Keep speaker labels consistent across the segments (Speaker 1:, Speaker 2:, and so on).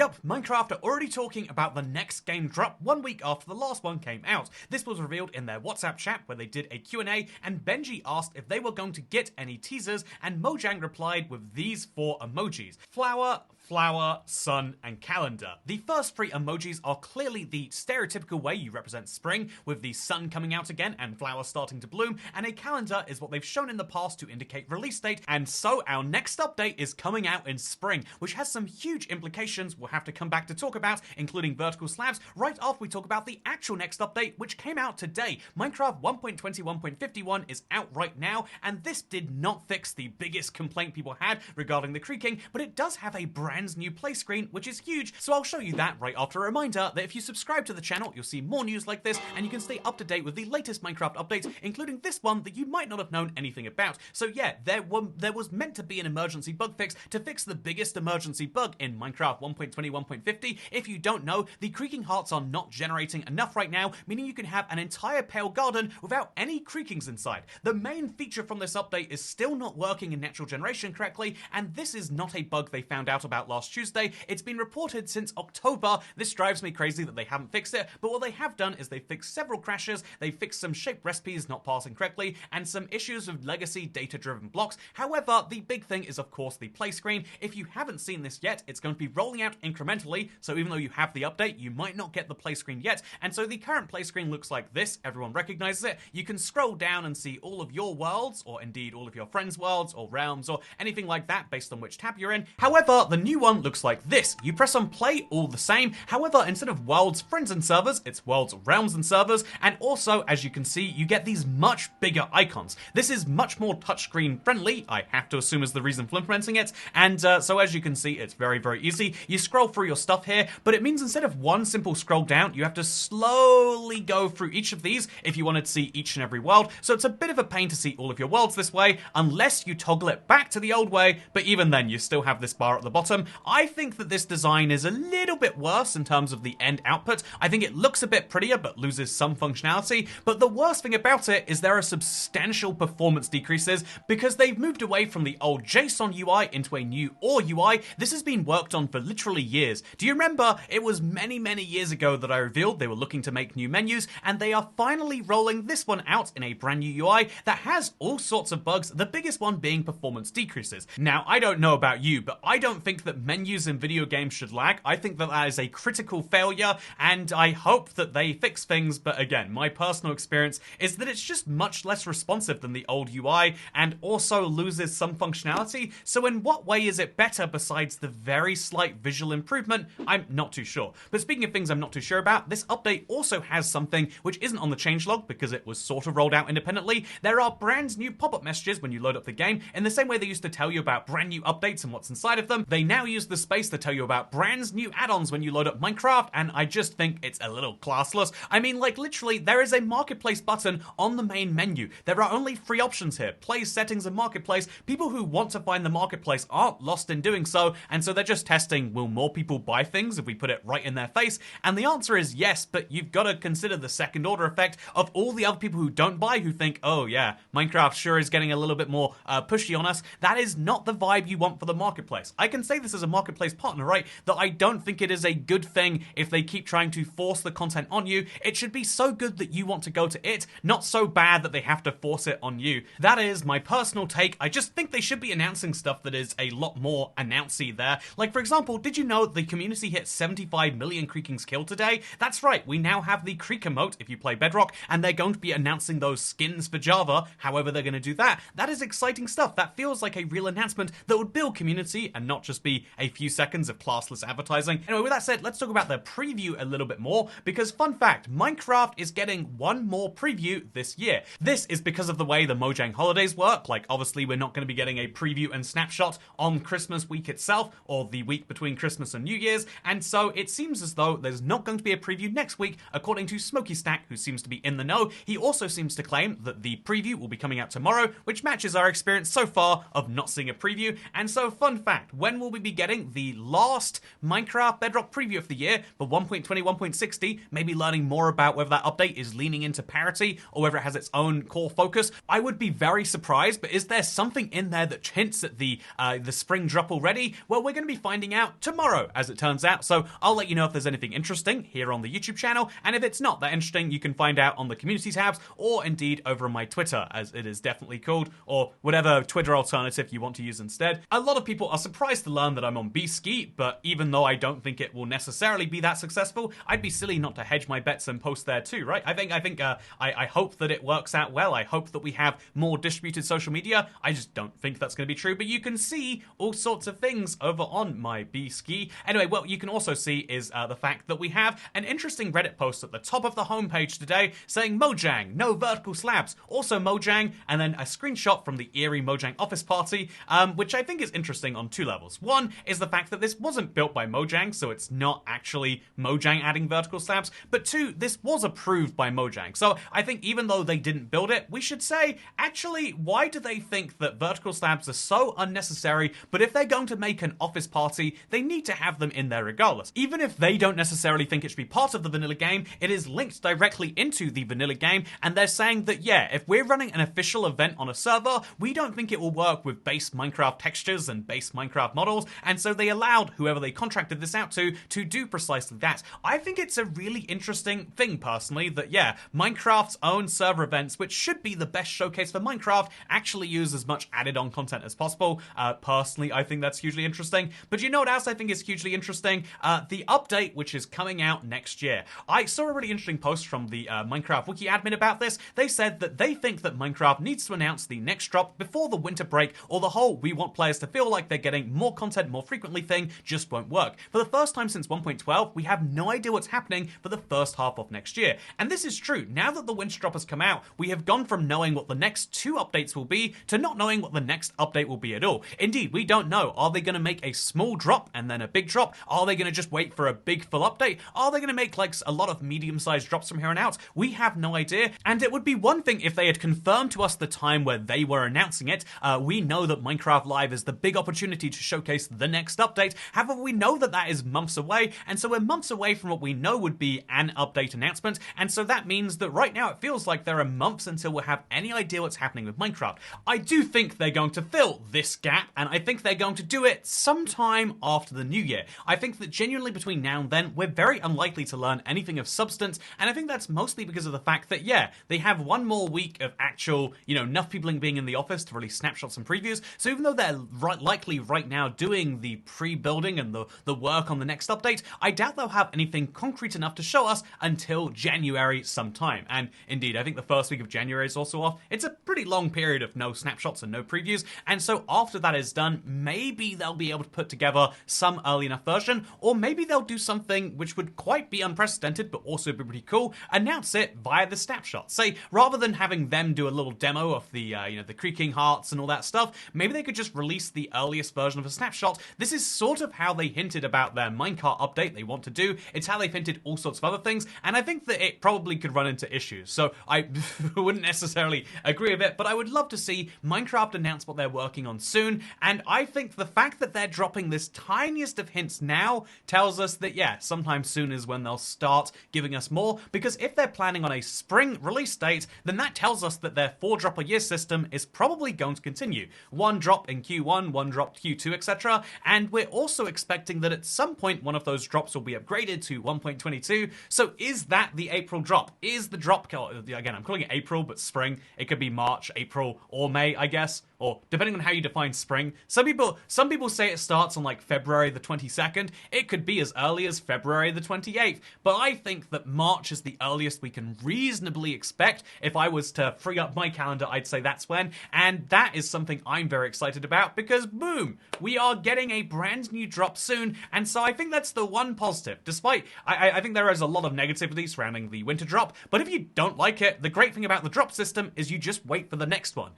Speaker 1: up, Minecraft are already talking about the next game drop 1 week after the last one came out. This was revealed in their WhatsApp chat where they did a Q&A, and Benji asked if they were going to get any teasers, and Mojang replied with these 4 emojis: flower, flower, sun, and calendar. The first 3 emojis are clearly the stereotypical way you represent spring, with the sun coming out again and flowers starting to bloom, and a calendar is what they've shown in the past to indicate release date, and so our next update is coming out in spring, which has some huge implications we'll have to come back to talk about, including vertical slabs, right after we talk about the actual next update, which came out today. Minecraft 1.21.51 is out right now, and this did not fix the biggest complaint people had regarding the creaking, but it does have a brand new play screen, which is huge, so I'll show you that right after a reminder that if you subscribe to the channel, you'll see more news like this, and you can stay up to date with the latest Minecraft updates, including this one that you might not have known anything about. So yeah, there was meant to be an emergency bug fix to fix the biggest emergency bug in Minecraft 1.21.50. If you don't know, the creaking hearts are not generating enough right now, meaning you can have an entire pale garden without any creakings inside. The main feature from this update is still not working in natural generation correctly, and this is not a bug they found out about last Tuesday. It's been reported since October. This drives me crazy that they haven't fixed it, but what they have done is they fixed several crashes, they fixed some shape recipes not passing correctly, and some issues with legacy data-driven blocks. However, the big thing is of course the play screen. If you haven't seen this yet, it's going to be rolling out incrementally, so even though you have the update, you might not get the play screen yet, and so the current play screen looks like this. Everyone recognizes it. You can scroll down and see all of your worlds, or indeed all of your friends' worlds, or realms, or anything like that based on which tab you're in. However, the new one looks like this. You press on play, all the same. However, instead of worlds, friends, and servers, it's worlds, realms, and servers, and also, as you can see, you get these much bigger icons. This is much more touchscreen friendly, I have to assume is the reason for implementing it, and so as you can see, it's very, very easy. You scroll through your stuff here, but it means instead of one simple scroll down, you have to slowly go through each of these if you wanted to see each and every world, so it's a bit of a pain to see all of your worlds this way, unless you toggle it back to the old way, but even then, you still have this bar at the bottom. I think that this design is a little bit worse in terms of the end output. I think it looks a bit prettier, but loses some functionality, but the worst thing about it is there are substantial performance decreases because they've moved away from the old JSON UI into a new OR UI. This has been worked on for literally years. Do you remember? It was many, many years ago that I revealed they were looking to make new menus, and they are finally rolling this one out in a brand new UI that has all sorts of bugs, the biggest one being performance decreases. Now, I don't know about you, but I don't think that menus in video games should lag. I think that that is a critical failure, and I hope that they fix things, but again, my personal experience is that it's just much less responsive than the old UI, and also loses some functionality. So in what way is it better besides the very slight visual improvement? I'm not too sure. But speaking of things I'm not too sure about, this update also has something which isn't on the changelog because it was sort of rolled out independently. There are brand new pop-up messages when you load up the game. In the same way they used to tell you about brand new updates and what's inside of them, they now use the space to tell you about brand new add-ons when you load up Minecraft, and I just think it's a little classless. I mean, like, literally, there is a marketplace button on the main menu. There are only 3 options here: play, settings, and marketplace. People who want to find the marketplace aren't lost in doing so, and so they're just testing, will more people buy things if we put it right in their face? And the answer is yes, but you've got to consider the second order effect of all the other people who don't buy, who think, oh yeah, Minecraft sure is getting a little bit more pushy on us. That is not the vibe you want for the marketplace. I can say this as a marketplace partner, right, that I don't think it is a good thing if they keep trying to force the content on you. It should be so good that you want to go to it, not so bad that they have to force it on you. That is my personal take. I just think they should be announcing stuff that is a lot more announcy there. Like, for example, did you know the community hit 75 million creakings killed today? That's right, we now have the creak emote if you play Bedrock, and they're going to be announcing those skins for Java, however they're going to do that. That is exciting stuff. That feels like a real announcement that would build community and not just be a few seconds of classless advertising. Anyway, with that said, let's talk about the preview a little bit more, because fun fact, Minecraft is getting one more preview this year. This is because of the way the Mojang holidays work. Like, obviously we're not going to be getting a preview and snapshot on Christmas week itself, or the week between Christmas and New Year's, and so it seems as though there's not going to be a preview next week, according to Smokey Stack, who seems to be in the know. He also seems to claim that the preview will be coming out tomorrow, which matches our experience so far of not seeing a preview. And so, fun fact, when will we be be getting the last Minecraft Bedrock preview of the year for 1.20, 1.60, maybe learning more about whether that update is leaning into parity or whether it has its own core focus. I would be very surprised, but is there something in there that hints at the spring drop already? Well, we're going to be finding out tomorrow, as it turns out, so I'll let you know if there's anything interesting here on the YouTube channel, and if it's not that interesting, you can find out on the community tabs, or indeed over on my Twitter, as it is definitely called, or whatever Twitter alternative you want to use instead. A lot of people are surprised to learn that I'm on B-Ski, but even though I don't think it will necessarily be that successful, I'd be silly not to hedge my bets and post there too, right? I hope that it works out well. I hope that we have more distributed social media. I just don't think that's going to be true, but you can see all sorts of things over on my B-Ski. Anyway, what you can also see is the fact that we have an interesting Reddit post at the top of the homepage today saying Mojang, no vertical slabs. Also Mojang, and then a screenshot from the eerie Mojang office party, which I think is interesting on two levels. One is the fact that this wasn't built by Mojang, so it's not actually Mojang adding vertical slabs, but two, this was approved by Mojang. So I think even though they didn't build it, we should say, actually, why do they think that vertical slabs are so unnecessary, but if they're going to make an office party, they need to have them in there regardless. Even if they don't necessarily think it should be part of the vanilla game, it is linked directly into the vanilla game, and they're saying that, yeah, if we're running an official event on a server, we don't think it will work with base Minecraft textures and base Minecraft models, and so they allowed whoever they contracted this out to do precisely that. I think it's a really interesting thing, personally, that, yeah, Minecraft's own server events, which should be the best showcase for Minecraft, actually use as much added-on content as possible. Personally, I think that's hugely interesting. But you know what else I think is hugely interesting? The update, which is coming out next year. I saw a really interesting post from the Minecraft wiki admin about this. They said that they think that Minecraft needs to announce the next drop before the winter break, or the whole we want players to feel like they're getting more content more frequently thing just won't work. For the first time since 1.12, we have no idea what's happening for the first half of next year. And this is true. Now that the winter drop has come out, we have gone from knowing what the next two updates will be to not knowing what the next update will be at all. Indeed, we don't know. Are they going to make a small drop and then a big drop? Are they going to just wait for a big full update? Are they going to make like a lot of medium-sized drops from here on out? We have no idea. And it would be one thing if they had confirmed to us the time where they were announcing it. We know that Minecraft Live is the big opportunity to showcase the next update. However, we know that that is months away, and so we're months away from what we know would be an update announcement, and so that means that right now it feels like there are months until we'll have any idea what's happening with Minecraft. I do think they're going to fill this gap, and I think they're going to do it sometime after the new year. I think that genuinely between now and then, we're very unlikely to learn anything of substance, and I think that's mostly because of the fact that, yeah, they have one more week of actual, enough people being in the office to release snapshots and previews, so even though they're likely right now doing the pre-building and the work on the next update, I doubt they'll have anything concrete enough to show us until January sometime. And indeed, I think the first week of January is also off. It's a pretty long period of no snapshots and no previews, and so after that is done, maybe they'll be able to put together some early enough version, or maybe they'll do something which would quite be unprecedented but also be pretty cool, announce it via the snapshot. Say, rather than having them do a little demo of the the creaking hearts and all that stuff, maybe they could just release the earliest version of a snapshot. This is sort of how they hinted about their minecart update they want to do. It's how they've hinted all sorts of other things, and I think that it probably could run into issues. So I wouldn't necessarily agree with it, but I would love to see Minecraft announce what they're working on soon, and I think the fact that they're dropping this tiniest of hints now tells us that, yeah, sometime soon is when they'll start giving us more, because if they're planning on a spring release date, then that tells us that their 4-drop-a-year system is probably going to continue. One drop in Q1, one drop Q2, etc. And we're also expecting that at some point one of those drops will be upgraded to 1.22. So is that the April drop? Is the drop, again, I'm calling it April, but spring. It could be March, April, or May, I guess. Or depending on how you define spring. Some people say it starts on like February the 22nd. It could be as early as February the 28th. But I think that March is the earliest we can reasonably expect. If I was to free up my calendar, I'd say that's when. And that is something I'm very excited about because, boom, we are getting a brand new drop soon. And so I think that's the one positive. Despite, I think there is a lot of negativity surrounding the winter drop. But if you don't like it, the great thing about the drop system is you just wait for the next one.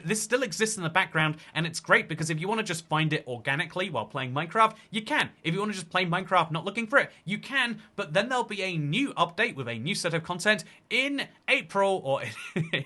Speaker 1: This still exists in the background, and it's great because if you want to just find it organically while playing Minecraft, you can. If you want to just play Minecraft not looking for it, you can, but then there'll be a new update with a new set of content in April or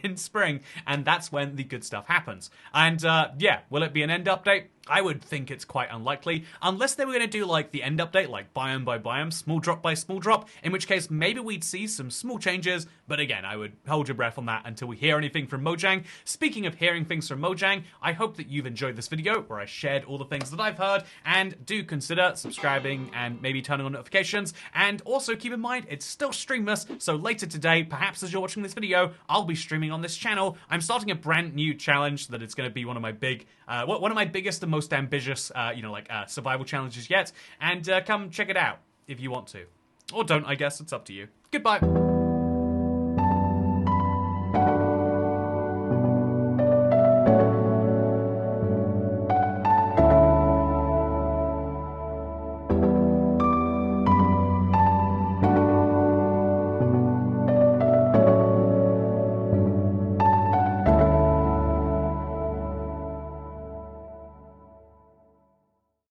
Speaker 1: in spring, and that's when the good stuff happens. And yeah, will it be an end update? I would think it's quite unlikely, unless they were going to do like the end update, like biome by biome, small drop by small drop, in which case maybe we'd see some small changes, but again, I would hold your breath on that until we hear anything from Mojang. Speaking of hearing things from Mojang, I hope that you've enjoyed this video where I shared all the things that I've heard, and do consider subscribing and maybe turning on notifications, and also keep in mind, it's still streamless, so later today, perhaps as you're watching this video, I'll be streaming on this channel. I'm starting a brand new challenge that it's going to be one of my biggest and most ambitious, survival challenges yet, and come check it out if you want to. Or don't, I guess, it's up to you. Goodbye.